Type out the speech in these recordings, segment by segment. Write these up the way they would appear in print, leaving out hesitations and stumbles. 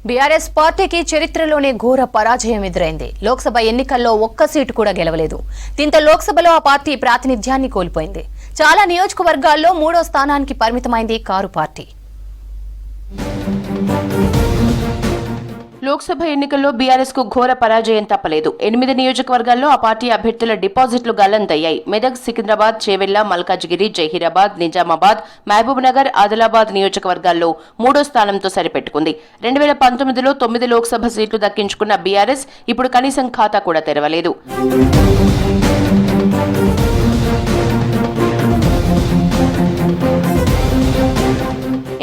BRS పార్టీకి చరిత్రలోనే ఘోర పరాజయం ఎదురైంది. లోక్సభ ఎన్నికల్లో ఒక్క సీటు కూడా గెలవలేదు. దీంతో లోక్సభలో ఆ పార్టీ ప్రాతినిధ్యాన్ని కోల్పోయింది. చాలా నియోజకవర్గాల్లో 3వ స్థానానికి పరిమితమైంది కారు పార్టీ. లోక్సభ ఎన్నికల్లో బీఆర్ఎస్ కు ఘోర పరాజయం తప్పలేదు. 8 నియోజకవర్గాల్లో ఆ పార్టీ అభ్యర్థుల డిపాజిట్లు గల్లంతయ్యాయి. మెదక్, సికింద్రాబాద్, చేవెళ్ల, మల్కాజ్గిరి, జహీరాబాద్, నిజామాబాద్, మహబూబ్ నగర్, ఆదిలాబాద్ నియోజకవర్గాల్లో 3వ స్థానంతో సరిపెట్టుకుంది. 2019లో 9 లోక్సభ సీట్లు దక్కించుకున్న బీఆర్ఎస్ ఇప్పుడు కనీసం ఖాతా కూడా తెరవలేదు.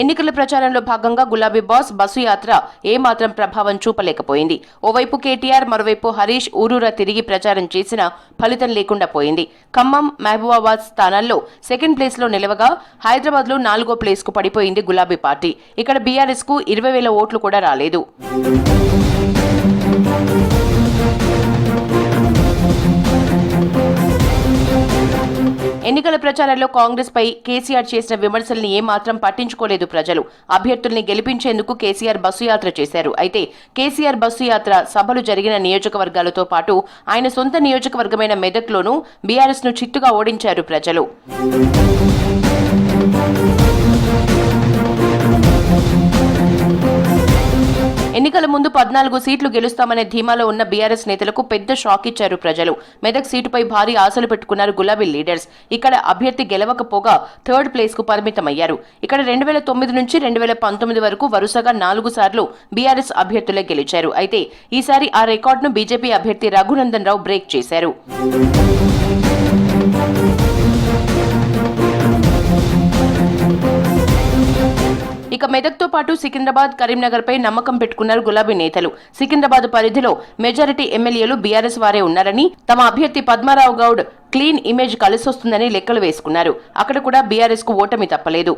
ఎన్నికల ప్రచారంలో భాగంగా గులాబీ బాస్ బస్సు యాత్ర ఏమాత్రం ప్రభావం చూపలేకపోయింది. ఓవైపు కేటీఆర్, మరోవైపు హరీష్ ఊరూరా తిరిగి ప్రచారం చేసినా ఫలితం లేకుండా పోయింది. ఖమ్మం, మహబూబాబాద్ స్థానాల్లో సెకండ్ ప్లేస్ లో నిలవగా హైదరాబాద్ లో 4వ ప్లేస్ కు పడిపోయింది గులాబీ పార్టీ. ఇక్కడ బీఆర్ఎస్ కు 20,000 ఓట్లు కూడా రాలేదు. ఎన్నికల ప్రచారంలో కాంగ్రెస్ పై కేసీఆర్ చేసిన విమర్శల్ని ఏమాత్రం పట్టించుకోలేదు ప్రజలు. అభ్యర్థుల్ని గెలిపించేందుకు కేసీఆర్ బస్సు యాత్ర చేశారు. అయితే కేసీఆర్ బస్సు యాత్ర సభలు జరిగిన నియోజకవర్గాలతో పాటు ఆయన సొంత నియోజకవర్గమైన మెదక్లోనూ బీఆర్ఎస్ ను చిత్తుగా ఓడించారు ప్రజలు. ఎన్నికల ముందు 14 సీట్లు గెలుస్తామనే ధీమాలో ఉన్న బీఆర్ఎస్ నేతలకు పెద్ద షాక్ ఇచ్చారు ప్రజలు. మెదక్ సీటుపై భారీ ఆశలు పెట్టుకున్నారు గులాబీ లీడర్స్. ఇక్కడ అభ్యర్థి గెలవకపోగా 3rd ప్లేస్ కు పరిమితమయ్యారు. ఇక్కడ 2009 నుంచి 2019 వరకు వరుసగా 4 సార్లు బీఆర్ఎస్ అభ్యర్థులే గెలిచారు. అయితే ఈసారి ఆ రికార్డును బీజేపీ అభ్యర్థి రఘునందన్ రావు బ్రేక్ చేశారు. ఇక మెదక్తో పాటు సికింద్రాబాద్, కరీంనగర్ పై నమ్మకం పెట్టుకున్నారు గులాబీ నేతలు. సికింద్రాబాద్ పరిధిలో మెజారిటీ ఎమ్మెల్యేలు బీఆర్ఎస్ వారే ఉన్నారని, తమ అభ్యర్థి పద్మారావు గౌడ్ క్లీన్ ఇమేజ్ కలిసొస్తుందని లెక్కలు వేసుకున్నారు. అక్కడ కూడా బీఆర్ఎస్ కు ఓటమి తప్పలేదు.